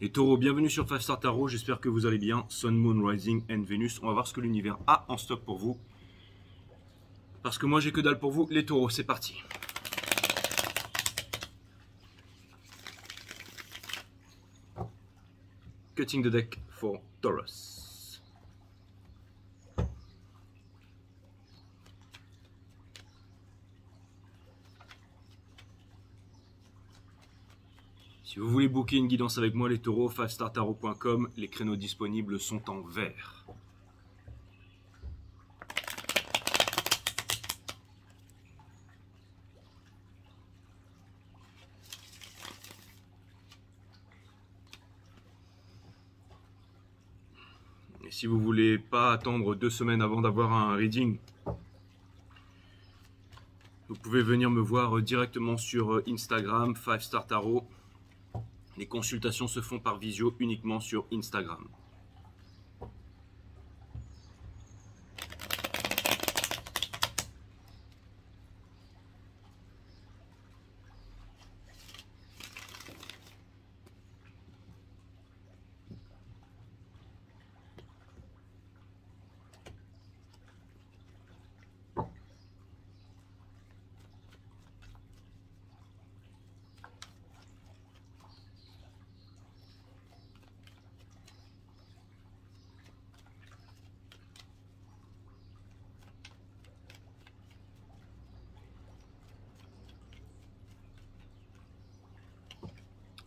Les taureaux, bienvenue sur 5 Star Tarot, j'espère que vous allez bien. Sun, Moon, Rising and Venus. On va voir ce que l'univers a en stock pour vous. Parce que moi j'ai que dalle pour vous, les taureaux, c'est parti. Cutting the deck for Taurus. Si vous voulez booker une guidance avec moi, les taureaux, 5startarot.com, les créneaux disponibles sont en vert. Et si vous voulez pas attendre 2 semaines avant d'avoir un reading, vous pouvez venir me voir directement sur Instagram, 5 Star Tarot. Les consultations se font par visio uniquement sur Instagram.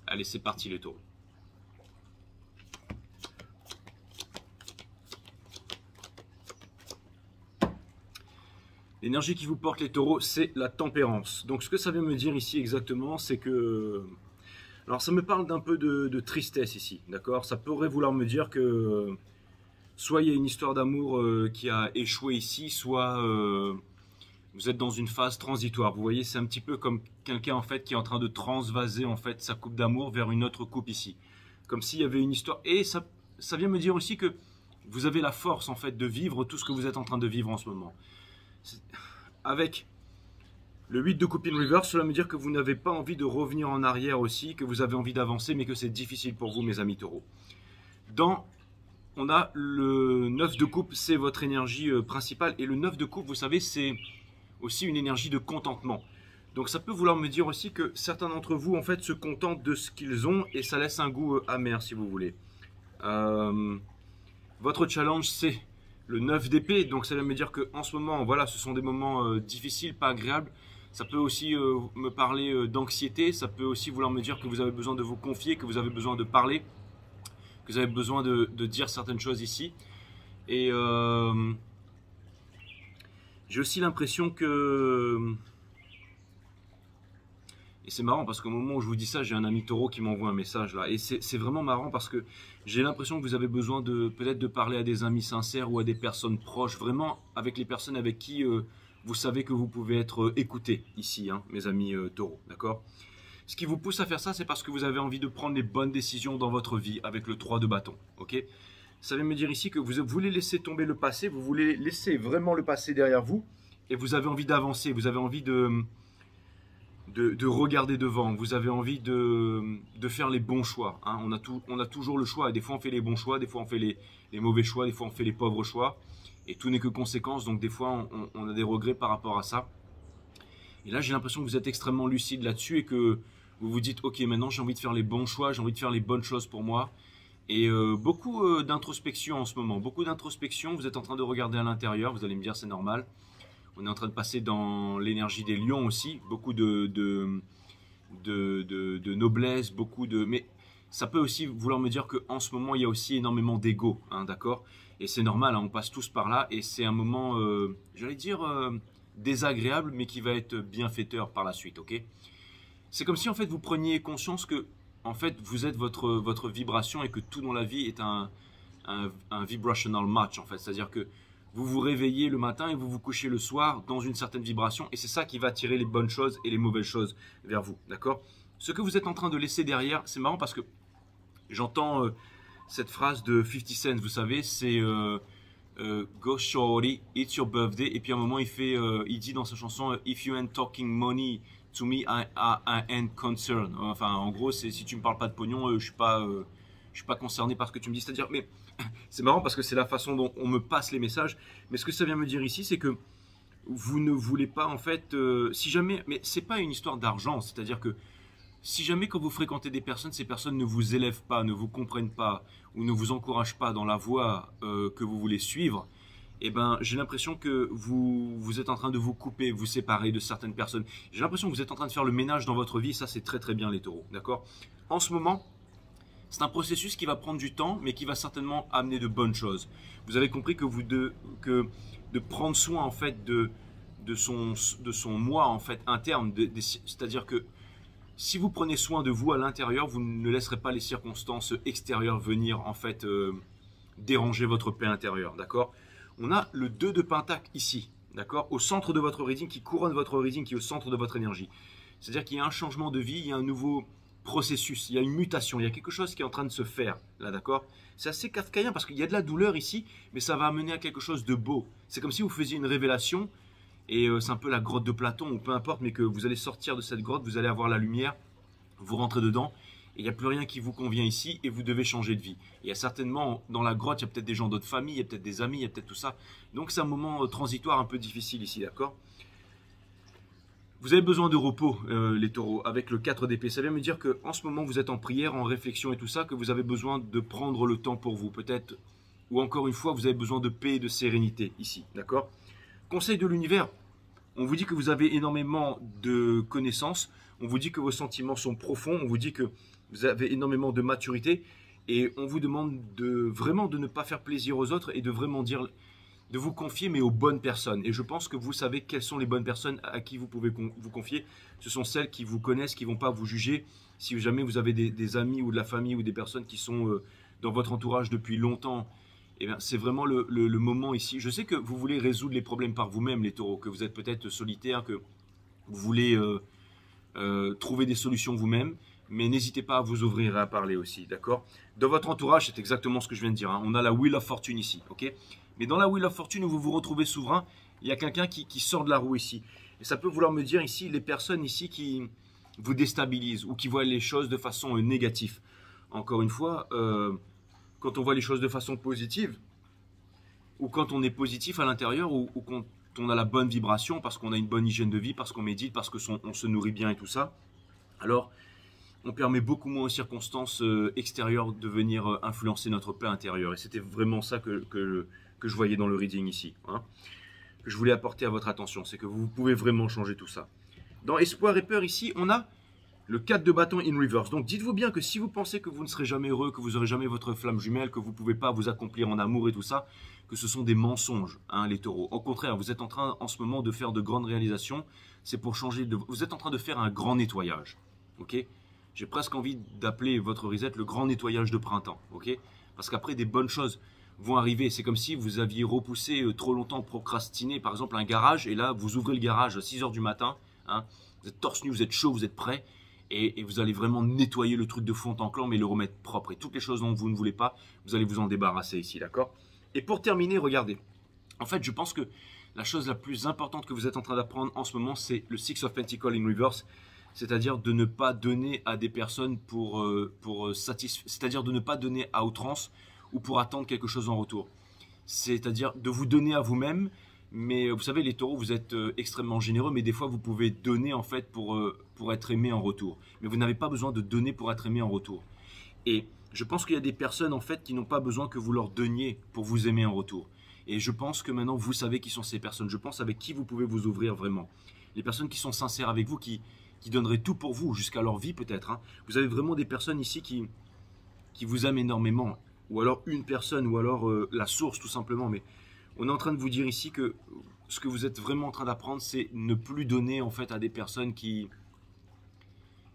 Allez, c'est parti les taureaux. L'énergie qui vous porte les taureaux, c'est la tempérance. Donc ce que ça veut me dire ici exactement, c'est que... Alors ça me parle d'un peu de tristesse ici, d'accord? Ça pourrait vouloir me dire que soit il y a une histoire d'amour qui a échoué ici, soit vous êtes dans une phase transitoire. Vous voyez, c'est un petit peu comme quelqu'un en fait qui est en train de transvaser en fait sa coupe d'amour vers une autre coupe ici. Comme s'il y avait une histoire. Et ça vient me dire aussi que vous avez la force en fait de vivre tout ce que vous êtes en train de vivre en ce moment. Avec le 8 de coupe in reverse, cela veut dire que vous n'avez pas envie de revenir en arrière aussi, que vous avez envie d'avancer, mais que c'est difficile pour vous, mes amis taureaux. On a le 9 de coupe, c'est votre énergie principale. Et le 9 de coupe, vous savez, c'est aussi une énergie de contentement. Donc ça peut vouloir me dire aussi que certains d'entre vous en fait se contentent de ce qu'ils ont et ça laisse un goût amer si vous voulez. Votre challenge c'est le 9 d'épée, donc ça veut me dire que en ce moment, voilà, ce sont des moments difficiles, pas agréables. Ça peut aussi me parler d'anxiété, ça peut aussi vouloir me dire que vous avez besoin de vous confier, que vous avez besoin de parler, que vous avez besoin de dire certaines choses ici. Et j'ai aussi l'impression que... Et c'est marrant parce qu'au moment où je vous dis ça, j'ai un ami taureau qui m'envoie un message là. Et c'est vraiment marrant parce que j'ai l'impression que vous avez besoin peut-être de parler à des amis sincères ou à des personnes proches. Vraiment avec les personnes avec qui vous savez que vous pouvez être écoutés ici, hein, mes amis taureaux. D'accord? Ce qui vous pousse à faire ça, c'est parce que vous avez envie de prendre les bonnes décisions dans votre vie avec le 3 de bâton. Ok? Ça veut me dire ici que vous voulez laisser tomber le passé, vous voulez laisser vraiment le passé derrière vous et vous avez envie d'avancer, vous avez envie de regarder devant, vous avez envie de faire les bons choix. Hein. On a toujours le choix et des fois on fait les bons choix, des fois on fait les mauvais choix, des fois on fait les pauvres choix et tout n'est que conséquence, donc des fois on a des regrets par rapport à ça. Et là j'ai l'impression que vous êtes extrêmement lucide là-dessus et que vous vous dites ok maintenant j'ai envie de faire les bons choix, j'ai envie de faire les bonnes choses pour moi. Et beaucoup d'introspection en ce moment, beaucoup d'introspection, vous êtes en train de regarder à l'intérieur, vous allez me dire c'est normal. On est en train de passer dans l'énergie des lions aussi, beaucoup de noblesse, beaucoup de... Mais ça peut aussi vouloir me dire qu'en ce moment, il y a aussi énormément d'ego, hein, d'accord? Et c'est normal, hein, on passe tous par là, et c'est un moment, j'allais dire, désagréable, mais qui va être bienfaiteur par la suite, ok? C'est comme si en fait vous preniez conscience que en fait vous êtes votre vibration et que tout dans la vie est un vibrational match en fait, c'est-à-dire que vous vous réveillez le matin et vous vous couchez le soir dans une certaine vibration et c'est ça qui va attirer les bonnes choses et les mauvaises choses vers vous, d'accord? Ce que vous êtes en train de laisser derrière, c'est marrant parce que j'entends cette phrase de 50 Cent, vous savez, c'est Go shorty, it's your birthday, et puis à un moment il dit dans sa chanson If you ain't talking money to me, I ain't concerned. Enfin, en gros, c'est si tu me parles pas de pognon, je suis pas je suis pas concerné par ce que tu me dis. C'est-à-dire, mais c'est marrant parce que c'est la façon dont on me passe les messages. Mais ce que ça vient me dire ici, c'est que vous ne voulez pas, en fait, si jamais, mais c'est pas une histoire d'argent. C'est-à-dire que si jamais quand vous fréquentez des personnes, ces personnes ne vous élèvent pas, ne vous comprennent pas ou ne vous encouragent pas dans la voie que vous voulez suivre, eh ben, j'ai l'impression que vous êtes en train de vous couper, vous séparer de certaines personnes. J'ai l'impression que vous êtes en train de faire le ménage dans votre vie. Ça, c'est très très bien les taureaux, d'accord? En ce moment, c'est un processus qui va prendre du temps, mais qui va certainement amener de bonnes choses. Vous avez compris que de prendre soin en fait de son moi en fait interne, c'est-à-dire que si vous prenez soin de vous à l'intérieur, vous ne laisserez pas les circonstances extérieures venir en fait déranger votre paix intérieure, d'accord? On a le 2 de Pentacle ici, d'accord? Au centre de votre reading, qui couronne votre reading, qui est au centre de votre énergie. C'est-à-dire qu'il y a un changement de vie, il y a un nouveau processus, il y a une mutation, il y a quelque chose qui est en train de se faire, là, d'accord? C'est assez kafkaïen parce qu'il y a de la douleur ici, mais ça va amener à quelque chose de beau. C'est comme si vous faisiez une révélation, et c'est un peu la grotte de Platon, ou peu importe, mais que vous allez sortir de cette grotte, vous allez avoir la lumière, vous rentrez dedans, et il n'y a plus rien qui vous convient ici et vous devez changer de vie. Il y a certainement, dans la grotte, il y a peut-être des gens d'autres familles, il y a peut-être des amis, il y a peut-être tout ça. Donc c'est un moment transitoire un peu difficile ici, d'accord? Vous avez besoin de repos, les taureaux, avec le 4 d'épée. Ça vient me dire qu'en ce moment, vous êtes en prière, en réflexion et tout ça, que vous avez besoin de prendre le temps pour vous, peut-être. Ou encore une fois, vous avez besoin de paix et de sérénité ici, d'accord? Conseil de l'univers. On vous dit que vous avez énormément de connaissances, on vous dit que vos sentiments sont profonds, on vous dit que vous avez énormément de maturité et on vous demande vraiment de ne pas faire plaisir aux autres et de vraiment dire, de vous confier mais aux bonnes personnes. Et je pense que vous savez quelles sont les bonnes personnes à qui vous pouvez vous confier. Ce sont celles qui vous connaissent, qui ne vont pas vous juger. Si jamais vous avez des amis ou de la famille ou des personnes qui sont dans votre entourage depuis longtemps, eh bien, c'est vraiment le moment ici. Je sais que vous voulez résoudre les problèmes par vous-même, les taureaux, que vous êtes peut-être solitaire, que vous voulez trouver des solutions vous-même, mais n'hésitez pas à vous ouvrir et à parler aussi, d'accord? Dans votre entourage, c'est exactement ce que je viens de dire, hein. On a la Wheel of Fortune ici, ok? Mais dans la Wheel of Fortune où vous vous retrouvez souverain, il y a quelqu'un qui sort de la roue ici. Et ça peut vouloir me dire ici, les personnes ici qui vous déstabilisent ou qui voient les choses de façon négative. Encore une fois, quand on voit les choses de façon positive, ou quand on est positif à l'intérieur, ou quand on a la bonne vibration, parce qu'on a une bonne hygiène de vie, parce qu'on médite, parce qu'on se nourrit bien et tout ça, alors on permet beaucoup moins aux circonstances extérieures de venir influencer notre paix intérieure. Et c'était vraiment ça que je voyais dans le reading ici, hein, que je voulais apporter à votre attention, c'est que vous pouvez vraiment changer tout ça. Dans Espoir et Peur ici, on a le 4 de bâton in reverse. Donc dites-vous bien que si vous pensez que vous ne serez jamais heureux, que vous n'aurez jamais votre flamme jumelle, que vous ne pouvez pas vous accomplir en amour et tout ça, que ce sont des mensonges, hein, les taureaux. Au contraire, vous êtes en train en ce moment de faire de grandes réalisations. C'est pour changer de... Vous êtes en train de faire un grand nettoyage. Ok? J'ai presque envie d'appeler votre reset le grand nettoyage de printemps. Ok? Parce qu'après, des bonnes choses vont arriver. C'est comme si vous aviez repoussé trop longtemps, procrastiné, par exemple, un garage. Et là, vous ouvrez le garage à 6 h du matin. Hein, vous êtes torse nu, vous êtes chaud, vous êtes prêt. Et vous allez vraiment nettoyer le truc de fond en comble et le remettre propre. Et toutes les choses dont vous ne voulez pas, vous allez vous en débarrasser ici, d'accord? Et pour terminer, regardez. En fait, je pense que la chose la plus importante que vous êtes en train d'apprendre en ce moment, c'est le Six of Pentacles in reverse. C'est-à-dire de ne pas donner à des personnes pour satisfaire, c'est-à-dire de ne pas donner à outrance ou pour attendre quelque chose en retour. C'est-à-dire de vous donner à vous-même. Mais vous savez, les taureaux, vous êtes extrêmement généreux, mais des fois, vous pouvez donner en fait pour être aimé en retour. Mais vous n'avez pas besoin de donner pour être aimé en retour. Et je pense qu'il y a des personnes en fait qui n'ont pas besoin que vous leur donniez pour vous aimer en retour. Et je pense que maintenant, vous savez qui sont ces personnes. Je pense avec qui vous pouvez vous ouvrir vraiment. Les personnes qui sont sincères avec vous, qui donneraient tout pour vous, jusqu'à leur vie peut-être, hein. Vous avez vraiment des personnes ici qui vous aiment énormément. Ou alors une personne, ou alors la source tout simplement. Mais on est en train de vous dire ici que ce que vous êtes vraiment en train d'apprendre, c'est ne plus donner en fait à des personnes qui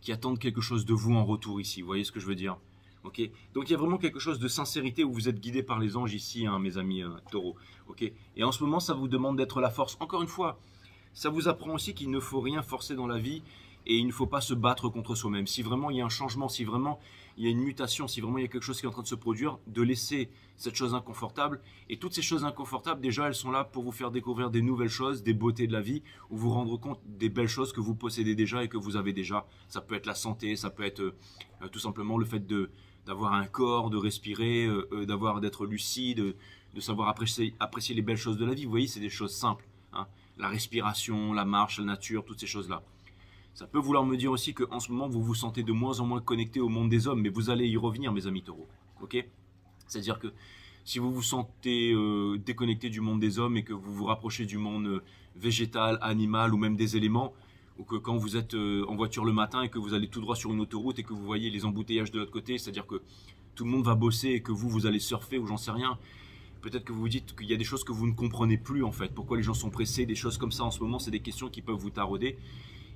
attendent quelque chose de vous en retour ici. Vous voyez ce que je veux dire? Ok. Donc il y a vraiment quelque chose de sincérité où vous êtes guidé par les anges ici, hein, mes amis taureaux. Ok. Et en ce moment, ça vous demande d'être la force. Encore une fois, ça vous apprend aussi qu'il ne faut rien forcer dans la vie. et il ne faut pas se battre contre soi-même. Si vraiment il y a un changement, si vraiment il y a une mutation, si vraiment il y a quelque chose qui est en train de se produire, de laisser cette chose inconfortable. Et toutes ces choses inconfortables, déjà, elles sont là pour vous faire découvrir des nouvelles choses, des beautés de la vie, ou vous rendre compte des belles choses que vous possédez déjà et que vous avez déjà. Ça peut être la santé, ça peut être tout simplement le fait d'avoir un corps, de respirer, d'être lucide, de savoir apprécier les belles choses de la vie. Vous voyez, c'est des choses simples, hein. La respiration, la marche, la nature, toutes ces choses-là. Ça peut vouloir me dire aussi qu'en ce moment, vous vous sentez de moins en moins connecté au monde des hommes, mais vous allez y revenir, mes amis taureaux. Ok? C'est-à-dire que si vous vous sentez déconnecté du monde des hommes et que vous vous rapprochez du monde végétal, animal ou même des éléments, ou que quand vous êtes en voiture le matin et que vous allez tout droit sur une autoroute et que vous voyez les embouteillages de l'autre côté, c'est-à-dire que tout le monde va bosser et que vous allez surfer ou j'en sais rien, peut-être que vous vous dites qu'il y a des choses que vous ne comprenez plus en fait. Pourquoi les gens sont pressés, des choses comme ça en ce moment, c'est des questions qui peuvent vous tarauder.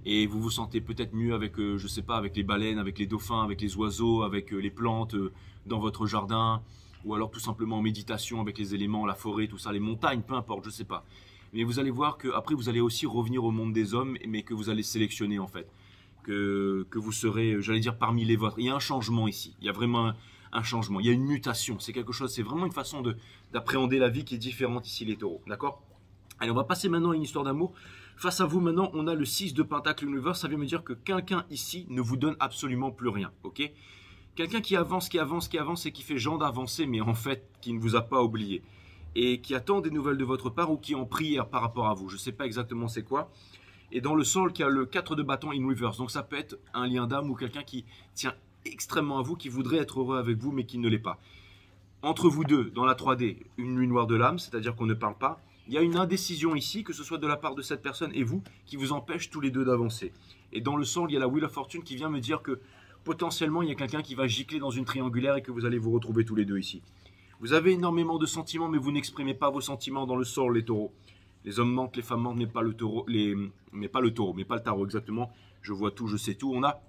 Et vous vous sentez peut-être mieux avec, je sais pas, avec les baleines, avec les dauphins, avec les oiseaux, avec les plantes dans votre jardin, ou alors tout simplement en méditation avec les éléments, la forêt, tout ça, les montagnes, peu importe, je sais pas. Mais vous allez voir qu'après vous allez aussi revenir au monde des hommes, mais que vous allez sélectionner en fait. Que vous serez, j'allais dire, parmi les vôtres. Il y a un changement ici, il y a vraiment un changement, il y a une mutation, c'est quelque chose, c'est vraiment une façon d'appréhender la vie qui est différente ici les taureaux, d'accord? Allez, on va passer maintenant à une histoire d'amour. Face à vous maintenant, on a le 6 de Pentacle Universe, ça veut me dire que quelqu'un ici ne vous donne absolument plus rien, ok? Quelqu'un qui avance, qui avance, qui avance et qui fait genre d'avancer, mais en fait, qui ne vous a pas oublié. Et qui attend des nouvelles de votre part ou qui est en prière par rapport à vous. Je ne sais pas exactement c'est quoi. Et dans le sol, il y a le 4 de bâton in reverse. Donc ça peut être un lien d'âme ou quelqu'un qui tient extrêmement à vous, qui voudrait être heureux avec vous, mais qui ne l'est pas. Entre vous deux, dans la 3D, une nuit noire de l'âme, c'est-à-dire qu'on ne parle pas. Il y a une indécision ici, que ce soit de la part de cette personne et vous, qui vous empêche tous les deux d'avancer. Et dans le sol, il y a la Wheel of Fortune qui vient me dire que potentiellement, il y a quelqu'un qui va gicler dans une triangulaire et que vous allez vous retrouver tous les deux ici. Vous avez énormément de sentiments, mais vous n'exprimez pas vos sentiments dans le sol, les taureaux. Les hommes mentent, les femmes mentent, mais pas le taureau, mais pas le tarot exactement. Je vois tout, je sais tout. On a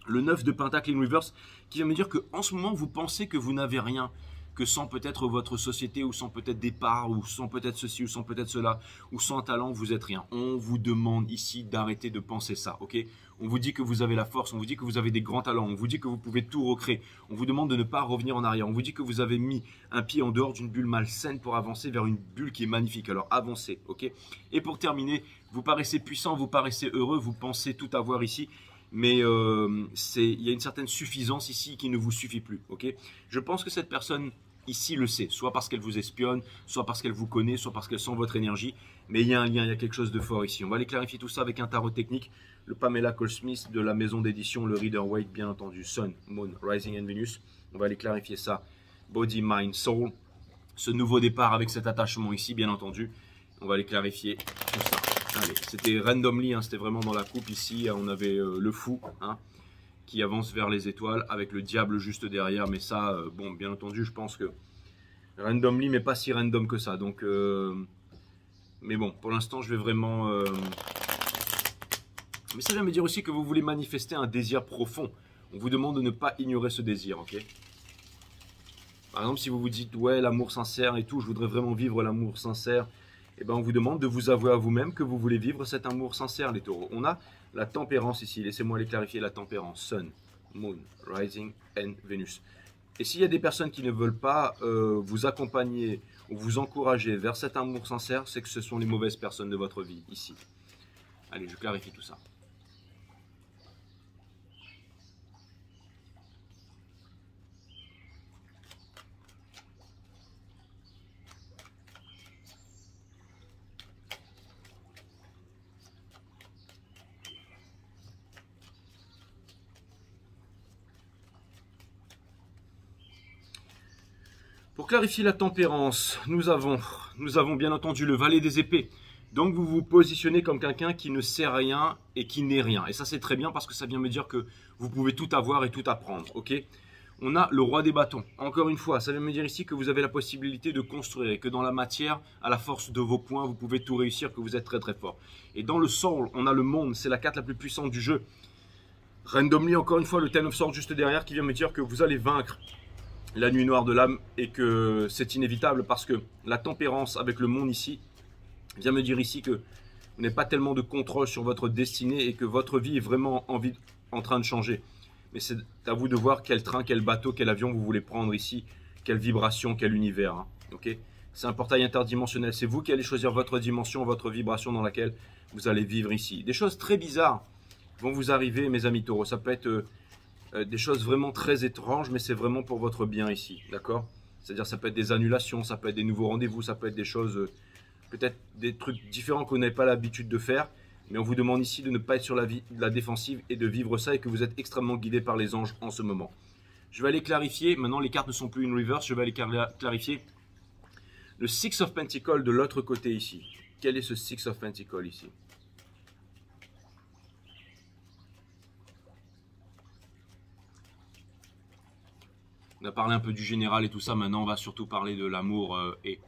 le 9 de Pentacle in Reverse qui vient me dire qu'en ce moment, vous pensez que vous n'avez rien, que sans peut-être votre société, ou sans peut-être des parts, ou sans peut-être ceci, ou sans peut-être cela, ou sans talent, vous êtes rien. On vous demande ici d'arrêter de penser ça, ok? On vous dit que vous avez la force, on vous dit que vous avez des grands talents, on vous dit que vous pouvez tout recréer, on vous demande de ne pas revenir en arrière, on vous dit que vous avez mis un pied en dehors d'une bulle malsaine pour avancer vers une bulle qui est magnifique. Alors avancez, ok? Et pour terminer, vous paraissez puissant, vous paraissez heureux, vous pensez tout avoir ici, mais il y a une certaine suffisance ici qui ne vous suffit plus, ok? Je pense que cette personne ici le sait, soit parce qu'elle vous espionne, soit parce qu'elle vous connaît, soit parce qu'elle sent votre énergie, mais il y a un lien, il y a quelque chose de fort ici. On va aller clarifier tout ça avec un tarot technique, le Pamela Cole-Smith de la maison d'édition, le Rider-Waite, bien entendu, Sun, Moon, Rising and Venus. On va aller clarifier ça, Body, Mind, Soul, ce nouveau départ avec cet attachement ici, bien entendu. On va aller clarifier tout ça. Allez, c'était randomly, hein, c'était vraiment dans la coupe ici, on avait le fou, hein, qui avance vers les étoiles avec le diable juste derrière, mais ça, bon, bien entendu, je pense que randomly, mais pas si random que ça, donc, mais bon, pour l'instant, je vais vraiment, mais ça vient me dire aussi que vous voulez manifester un désir profond, on vous demande de ne pas ignorer ce désir, ok? Par exemple, si vous vous dites, ouais, l'amour sincère et tout, je voudrais vraiment vivre l'amour sincère, et ben on vous demande de vous avouer à vous-même que vous voulez vivre cet amour sincère, les taureaux. On a la tempérance ici, laissez-moi aller clarifier la tempérance. Sun, Moon, Rising and Venus. Et s'il y a des personnes qui ne veulent pas vous accompagner ou vous encourager vers cet amour sincère, c'est que ce sont les mauvaises personnes de votre vie, ici. Allez, je clarifie tout ça. Pour clarifier la tempérance, nous avons bien entendu le valet des épées. Donc vous vous positionnez comme quelqu'un qui ne sait rien et qui n'est rien. Et ça c'est très bien parce que ça vient me dire que vous pouvez tout avoir et tout apprendre. Ok? On a le roi des bâtons. Encore une fois, ça vient me dire ici que vous avez la possibilité de construire et que dans la matière, à la force de vos points, vous pouvez tout réussir, que vous êtes très très fort. Et dans le soul, on a le monde, c'est la carte la plus puissante du jeu. Randomly, encore une fois, le Ten of Swords juste derrière qui vient me dire que vous allez vaincre la nuit noire de l'âme et que c'est inévitable parce que la tempérance avec le monde ici vient me dire ici que vous n'avez pas tellement de contrôle sur votre destinée et que votre vie est vraiment en train de changer. Mais c'est à vous de voir quel train, quel bateau, quel avion vous voulez prendre ici, quelle vibration, quel univers. Hein, ok, c'est un portail interdimensionnel. C'est vous qui allez choisir votre dimension, votre vibration dans laquelle vous allez vivre ici. Des choses très bizarres vont vous arriver, mes amis taureaux. Ça peut être des choses vraiment très étranges, mais c'est vraiment pour votre bien ici. D'accord? C'est-à-dire ça peut être des annulations, ça peut être des nouveaux rendez-vous, ça peut être des choses, peut-être des trucs différents que vous n'avez pas l'habitude de faire. Mais on vous demande ici de ne pas être sur la défensive et de vivre ça et que vous êtes extrêmement guidé par les anges en ce moment. Je vais aller clarifier. Maintenant, les cartes ne sont plus une reverse. Je vais aller clarifier le Six of Pentacles de l'autre côté ici. Quel est ce Six of Pentacles ici? On a parlé un peu du général et tout ça. Maintenant, on va surtout parler de l'amour et...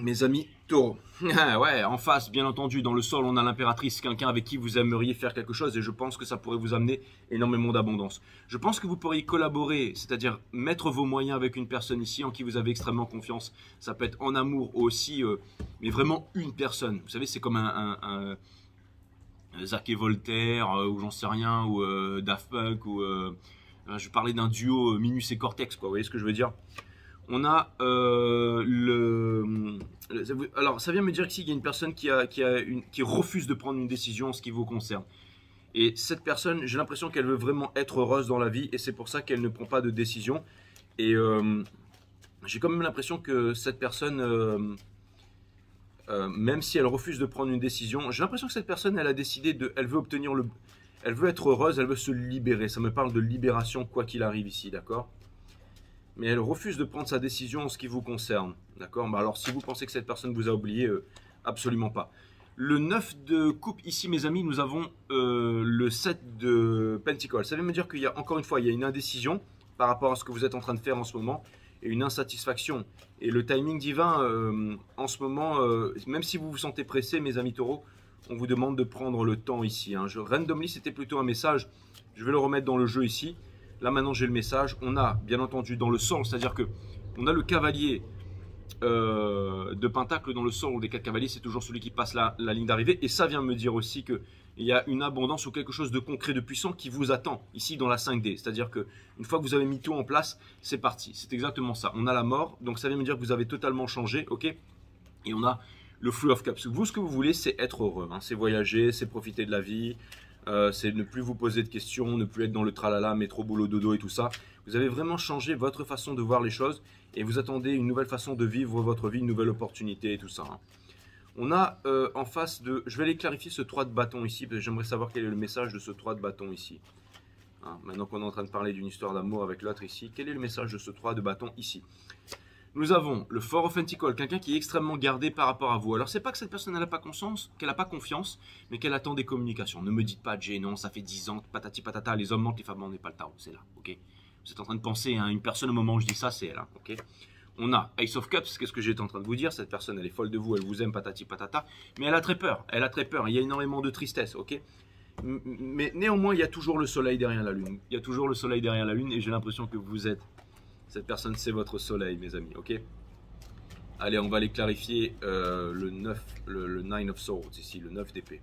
Mes amis taureaux. Ouais, en face, bien entendu, dans le sol, on a l'impératrice, quelqu'un avec qui vous aimeriez faire quelque chose et je pense que ça pourrait vous amener énormément d'abondance. Je pense que vous pourriez collaborer, c'est-à-dire mettre vos moyens avec une personne ici en qui vous avez extrêmement confiance. Ça peut être en amour aussi, mais vraiment une personne. Vous savez, c'est comme un Zach et Voltaire, ou j'en sais rien, ou Daft Punk, ou je parlais d'un duo Minus et Cortex, quoi. Vous voyez ce que je veux dire? On a alors ça vient me dire qu'il y a une personne qui refuse de prendre une décision en ce qui vous concerne. Et cette personne, j'ai l'impression qu'elle veut vraiment être heureuse dans la vie et c'est pour ça qu'elle ne prend pas de décision. Et j'ai quand même l'impression que cette personne, même si elle refuse de prendre une décision, j'ai l'impression que cette personne, elle a décidé elle veut elle veut être heureuse, elle veut se libérer. Ça me parle de libération quoi qu'il arrive ici, d'accord? Mais elle refuse de prendre sa décision en ce qui vous concerne. D'accord? Bah alors, si vous pensez que cette personne vous a oublié, absolument pas. Le 9 de coupe, ici, mes amis, nous avons le 7 de Pentacles. Ça veut me dire qu'il y a, encore une fois, il y a une indécision par rapport à ce que vous êtes en train de faire en ce moment et une insatisfaction. Et le timing divin, en ce moment, même si vous vous sentez pressé, mes amis taureaux, on vous demande de prendre le temps ici. Hein. Randomly, c'était plutôt un message. Je vais le remettre dans le jeu ici. Là maintenant j'ai le message, on a bien entendu dans le sol, c'est-à-dire que on a le cavalier de pentacle dans le sol des 4 cavaliers, c'est toujours celui qui passe la ligne d'arrivée et ça vient me dire aussi qu'il y a une abondance ou quelque chose de concret, de puissant qui vous attend ici dans la 5D, c'est-à-dire que une fois que vous avez mis tout en place, c'est parti, c'est exactement ça, on a la mort, donc ça vient me dire que vous avez totalement changé, ok, et on a le Free of Cups, vous ce que vous voulez c'est être heureux, hein. C'est voyager, c'est profiter de la vie. C'est ne plus vous poser de questions, ne plus être dans le tralala, métro, boulot, dodo et tout ça. Vous avez vraiment changé votre façon de voir les choses et vous attendez une nouvelle façon de vivre votre vie, une nouvelle opportunité et tout ça. Hein. On a en face de... Je vais aller clarifier ce 3 de bâton ici parce que j'aimerais savoir quel est le message de ce 3 de bâton ici. Hein, maintenant qu'on est en train de parler d'une histoire d'amour avec l'autre ici, quel est le message de ce 3 de bâton ici? Nous avons le Four of Pentacles, quelqu'un qui est extrêmement gardé par rapport à vous. Alors, c'est pas que cette personne n'a pas conscience, qu'elle n'a pas confiance, mais qu'elle attend des communications. Ne me dites pas, Jay, non, ça fait 10 ans, patati patata, les hommes mentent, les femmes mentent, n'est pas le tarot, c'est là, ok? Vous êtes en train de penser à une personne au moment où je dis ça, c'est elle, hein, ok? On a Ace of Cups, qu'est-ce que j'étais en train de vous dire? Cette personne, elle est folle de vous, elle vous aime, patati patata, mais elle a très peur, il y a énormément de tristesse, ok? Mais néanmoins, il y a toujours le soleil derrière la lune. Il y a toujours le soleil derrière la lune et j'ai l'impression que vous êtes... Cette personne, c'est votre soleil, mes amis, ok? Allez, on va aller clarifier le 9 of Swords, ici, le 9 d'épée.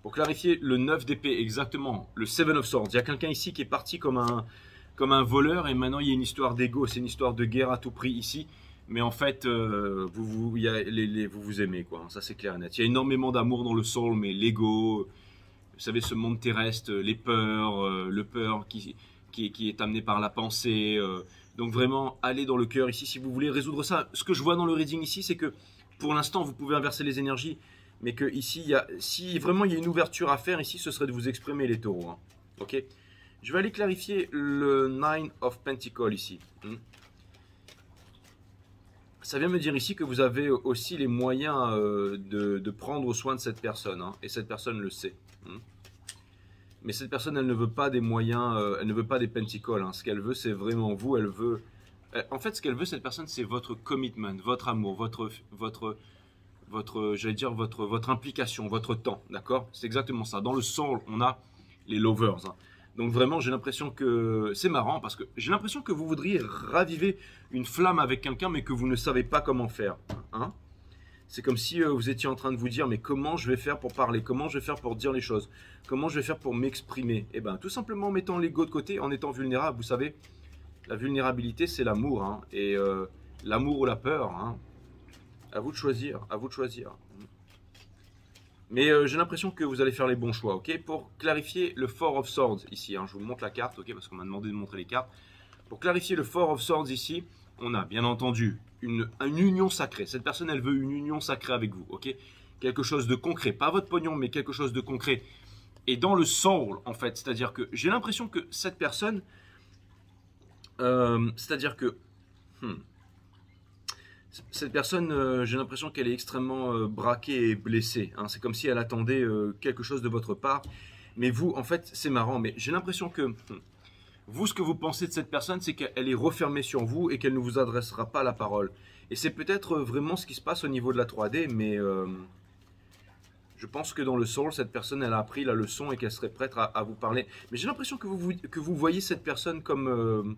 Pour clarifier le 9 d'épée, exactement, le 7 of Swords, il y a quelqu'un ici qui est parti comme un voleur et maintenant il y a une histoire d'ego, c'est une histoire de guerre à tout prix ici. Mais en fait, vous vous aimez, quoi. Ça, c'est clair et net. Il y a énormément d'amour dans le soul, mais l'ego, vous savez, ce monde terrestre, les peurs, le peur qui est amené par la pensée. Donc vraiment, allez dans le cœur ici si vous voulez résoudre ça. Ce que je vois dans le reading ici, c'est que pour l'instant, vous pouvez inverser les énergies, mais que ici, si vraiment il y a une ouverture à faire ici, ce serait de vous exprimer les taureaux. Hein. Ok. Je vais aller clarifier le 9 of Pentacles ici. Ça vient me dire ici que vous avez aussi les moyens de prendre soin de cette personne. Hein, et cette personne le sait. Mais cette personne, elle ne veut pas des moyens, elle ne veut pas des pentacles. Hein. Ce qu'elle veut, c'est vraiment vous. Elle veut... En fait, ce qu'elle veut, cette personne, c'est votre commitment, votre amour, j'allais dire, votre implication, votre temps. D'accord? C'est exactement ça. Dans le soul, on a les lovers. Hein. Donc vraiment, j'ai l'impression que c'est marrant parce que j'ai l'impression que vous voudriez raviver une flamme avec quelqu'un, mais que vous ne savez pas comment faire. Hein? C'est comme si vous étiez en train de vous dire, mais comment je vais faire pour parler? Comment je vais faire pour dire les choses? Comment je vais faire pour m'exprimer? Eh bien, tout simplement en mettant l'ego de côté, en étant vulnérable. Vous savez, la vulnérabilité, c'est l'amour. Hein, et l'amour ou la peur, hein, à vous de choisir. À vous de choisir. Mais j'ai l'impression que vous allez faire les bons choix, ok? Pour clarifier le Four of Swords ici, hein, je vous montre la carte, ok? Parce qu'on m'a demandé de montrer les cartes. Pour clarifier le Four of Swords ici, on a bien entendu une union sacrée. Cette personne, elle veut une union sacrée avec vous, ok? Quelque chose de concret, pas votre pognon, mais quelque chose de concret. Et dans le soul, en fait, c'est-à-dire que j'ai l'impression que cette personne, c'est-à-dire que cette personne, j'ai l'impression qu'elle est extrêmement braquée et blessée. Hein. C'est comme si elle attendait quelque chose de votre part. Mais vous, en fait, c'est marrant, mais j'ai l'impression que vous, ce que vous pensez de cette personne, c'est qu'elle est refermée sur vous et qu'elle ne vous adressera pas la parole. Et c'est peut-être vraiment ce qui se passe au niveau de la 3D, mais je pense que dans le soul, cette personne, elle a appris la leçon et qu'elle serait prête à vous parler. Mais j'ai l'impression que vous voyez cette personne comme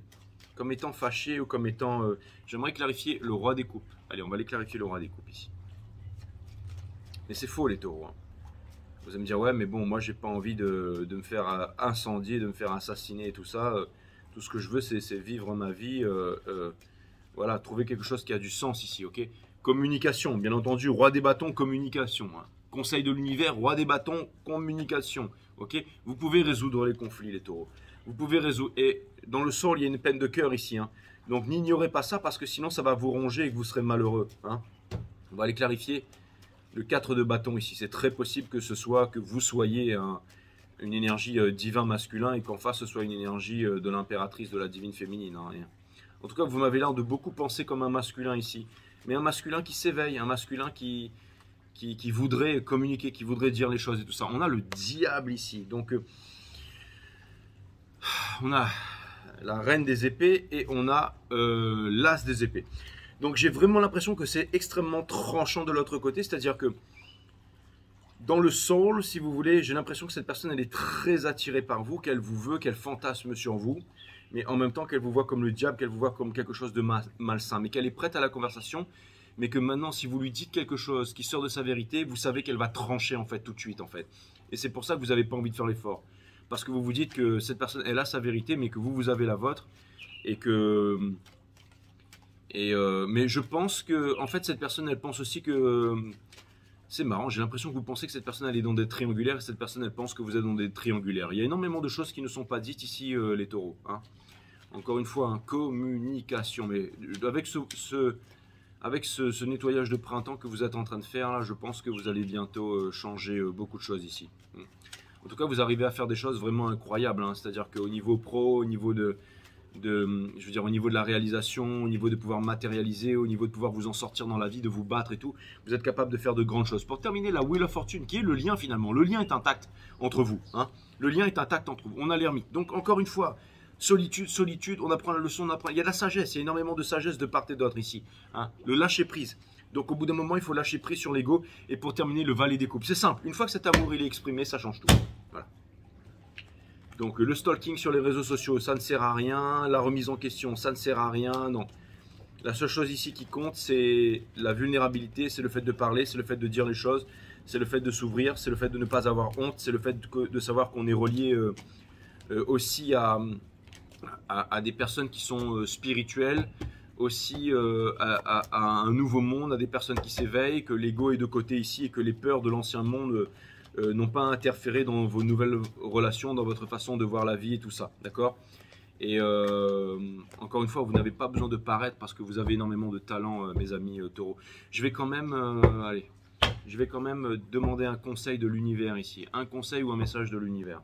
étant fâchée ou comme étant... J'aimerais clarifier le roi des coupes. Allez, on va aller clarifier le roi des coupes ici. Mais c'est faux les taureaux. Hein. Vous allez me dire, ouais, mais bon, moi, j'ai pas envie de me faire incendier, de me faire assassiner et tout ça. Tout ce que je veux, c'est vivre ma vie. Voilà, trouver quelque chose qui a du sens ici, ok? Communication, bien entendu, roi des bâtons, communication. Hein. Conseil de l'univers, roi des bâtons, communication. Ok? Vous pouvez résoudre les conflits, les taureaux. Vous pouvez résoudre. Et dans le sol, il y a une peine de cœur ici. Hein. Donc n'ignorez pas ça parce que sinon ça va vous ronger et que vous serez malheureux. Hein. On va aller clarifier le 4 de bâton ici. C'est très possible que ce soit que vous soyez une énergie divin masculin et qu'en face ce soit une énergie de l'impératrice, de la divine féminine. Hein. En tout cas, vous m'avez l'air de beaucoup penser comme un masculin ici. Mais un masculin qui s'éveille, un masculin qui voudrait communiquer, qui voudrait dire les choses et tout ça. On a le diable ici. Donc, on a la reine des épées et on a l'as des épées. Donc, j'ai vraiment l'impression que c'est extrêmement tranchant de l'autre côté. C'est-à-dire que dans le soul, si vous voulez, j'ai l'impression que cette personne, elle est très attirée par vous, qu'elle vous veut, qu'elle fantasme sur vous. Mais en même temps qu'elle vous voit comme le diable, qu'elle vous voit comme quelque chose de malsain. Mais qu'elle est prête à la conversation. Mais que maintenant, si vous lui dites quelque chose qui sort de sa vérité, vous savez qu'elle va trancher en fait tout de suite en fait. Et c'est pour ça que vous n'avez pas envie de faire l'effort. Parce que vous vous dites que cette personne, elle a sa vérité, mais que vous avez la vôtre. Et que... mais je pense que, en fait, cette personne, elle pense aussi que... c'est marrant, j'ai l'impression que vous pensez que cette personne, elle est dans des triangulaires, et cette personne, elle pense que vous êtes dans des triangulaires. Il y a énormément de choses qui ne sont pas dites ici, les taureaux. Hein. Encore une fois, hein, communication. Mais avec avec ce nettoyage de printemps que vous êtes en train de faire, là, je pense que vous allez bientôt changer beaucoup de choses ici. En tout cas, vous arrivez à faire des choses vraiment incroyables. Hein. C'est-à-dire qu'au niveau pro, au niveau je veux dire, au niveau de la réalisation, au niveau de pouvoir matérialiser, au niveau de pouvoir vous en sortir dans la vie, de vous battre et tout, vous êtes capable de faire de grandes choses. Pour terminer, la Wheel of Fortune, qui est le lien finalement. Le lien est intact entre vous. Hein. Le lien est intact entre vous. On a l'ermite. Donc, encore une fois, solitude, solitude, on apprend la leçon, on apprend. Il y a de la sagesse, il y a énormément de sagesse de part et d'autre ici. Hein. Le lâcher prise. Donc au bout d'un moment, il faut lâcher prise sur l'ego. Et pour terminer, le valet des coupes. C'est simple, une fois que cet amour il est exprimé, ça change tout. Voilà. Donc le stalking sur les réseaux sociaux, ça ne sert à rien. La remise en question, ça ne sert à rien. Non. La seule chose ici qui compte, c'est la vulnérabilité, c'est le fait de parler, c'est le fait de dire les choses, c'est le fait de s'ouvrir, c'est le fait de ne pas avoir honte, c'est le fait de savoir qu'on est relié aussi à des personnes qui sont spirituelles, aussi à un nouveau monde, à des personnes qui s'éveillent, que l'ego est de côté ici et que les peurs de l'ancien monde n'ont pas interféré dans vos nouvelles relations, dans votre façon de voir la vie et tout ça, d'accord? Et encore une fois, vous n'avez pas besoin de paraître parce que vous avez énormément de talent, mes amis taureaux. Je vais quand même, je vais quand même demander un conseil de l'univers ici, un conseil ou un message de l'univers.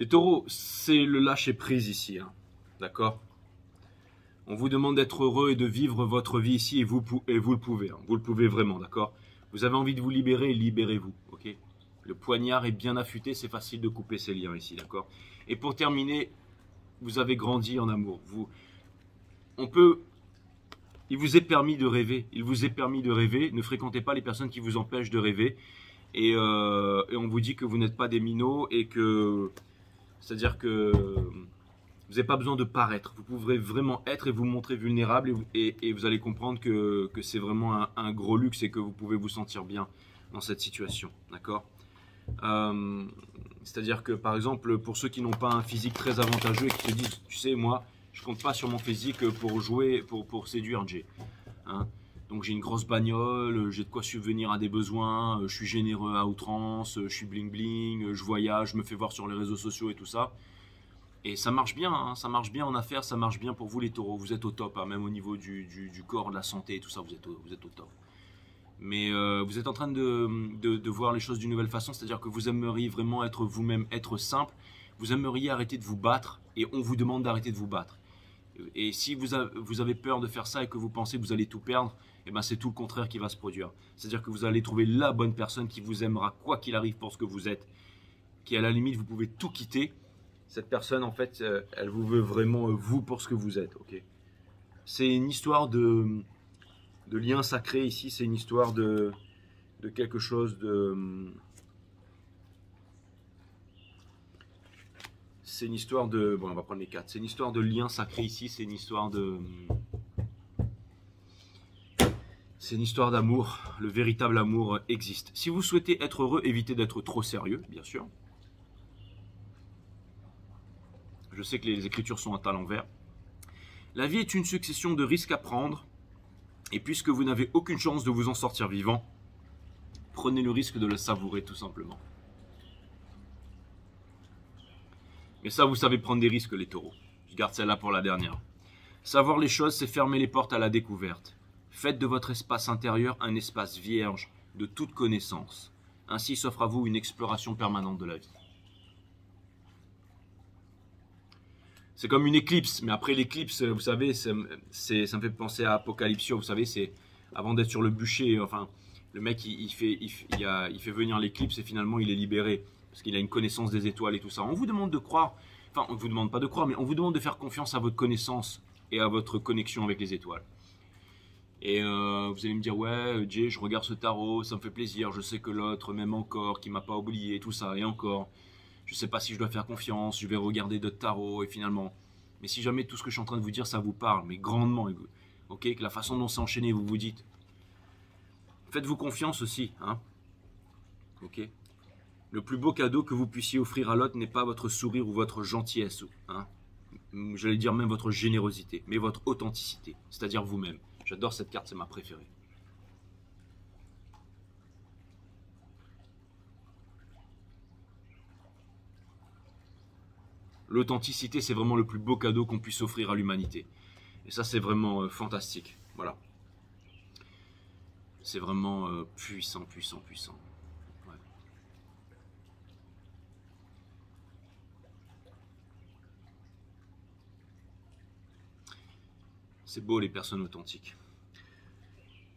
Les taureaux, c'est le lâcher-prise ici, hein. D'accord? On vous demande d'être heureux et de vivre votre vie ici et vous le pouvez, hein. Vous le pouvez vraiment, d'accord? Vous avez envie de vous libérer, libérez-vous, ok? Le poignard est bien affûté, c'est facile de couper ces liens ici, d'accord? Et pour terminer, vous avez grandi en amour. Il vous est permis de rêver. Il vous est permis de rêver. Ne fréquentez pas les personnes qui vous empêchent de rêver. Et on vous dit que vous n'êtes pas des minots et que, c'est-à-dire que vous n'avez pas besoin de paraître. Vous pouvez vraiment être et vous montrer vulnérable et vous allez comprendre que c'est vraiment un gros luxe et que vous pouvez vous sentir bien dans cette situation. D'accord? C'est-à-dire que par exemple, pour ceux qui n'ont pas un physique très avantageux et qui se disent, tu sais, moi, je compte pas sur mon physique pour jouer, pour séduire Jay. Hein? Donc j'ai une grosse bagnole, j'ai de quoi subvenir à des besoins, je suis généreux à outrance, je suis bling bling, je voyage, je me fais voir sur les réseaux sociaux et tout ça. Et ça marche bien, hein, ça marche bien en affaires, ça marche bien pour vous les taureaux. Vous êtes au top, hein, même au niveau du corps, de la santé et tout ça, vous êtes au top. Mais vous êtes en train de voir les choses d'une nouvelle façon, c'est-à-dire que vous aimeriez vraiment être vous-même, être simple. Vous aimeriez arrêter de vous battre et on vous demande d'arrêter de vous battre. Et si vous avez peur de faire ça et que vous pensez que vous allez tout perdre, eh ben c'est tout le contraire qui va se produire. C'est-à-dire que vous allez trouver la bonne personne qui vous aimera quoi qu'il arrive pour ce que vous êtes, qui à la limite vous pouvez tout quitter. Cette personne en fait, elle vous veut vraiment vous pour ce que vous êtes. Ok. C'est une histoire de lien sacré ici, c'est une histoire de quelque chose de... C'est une histoire de... Bon, on va prendre les quatre. C'est une histoire de lien sacré ici, c'est une histoire de... C'est une histoire d'amour. Le véritable amour existe. Si vous souhaitez être heureux, évitez d'être trop sérieux, bien sûr. Je sais que les écritures sont à l'envers. La vie est une succession de risques à prendre. Et puisque vous n'avez aucune chance de vous en sortir vivant, prenez le risque de le savourer tout simplement. Mais ça, vous savez prendre des risques, les taureaux. Je garde celle-là pour la dernière. Savoir les choses, c'est fermer les portes à la découverte. Faites de votre espace intérieur un espace vierge de toute connaissance. Ainsi s'offre à vous une exploration permanente de la vie. C'est comme une éclipse, mais après l'éclipse, vous savez, ça me fait penser à Apocalypse, vous savez, c'est avant d'être sur le bûcher, enfin, le mec, il fait venir l'éclipse et finalement il est libéré, parce qu'il a une connaissance des étoiles et tout ça. On vous demande de croire, enfin, on ne vous demande pas de croire, mais on vous demande de faire confiance à votre connaissance et à votre connexion avec les étoiles. Et vous allez me dire, ouais, Jay, je regarde ce tarot, ça me fait plaisir, je sais que l'autre m'aime encore, qu'il m'a pas oublié, tout ça, et encore... Je ne sais pas si je dois faire confiance, je vais regarder d'autres tarots et finalement. Mais si jamais tout ce que je suis en train de vous dire, ça vous parle, mais grandement, ok, que la façon dont c'est enchaîné, vous vous dites. Faites-vous confiance aussi, hein. Ok. Le plus beau cadeau que vous puissiez offrir à l'autre n'est pas votre sourire ou votre gentillesse, hein. J'allais dire même votre générosité, mais votre authenticité, c'est-à-dire vous-même. J'adore cette carte, c'est ma préférée. L'authenticité, c'est vraiment le plus beau cadeau qu'on puisse offrir à l'humanité. Et ça, c'est vraiment fantastique. Voilà. C'est vraiment puissant, puissant, puissant. Ouais. C'est beau, les personnes authentiques.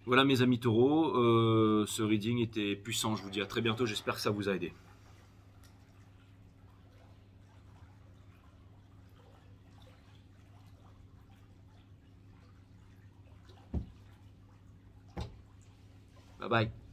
Voilà, mes amis taureaux. Ce reading était puissant. Je vous dis à très bientôt. J'espère que ça vous a aidé. Bye bye.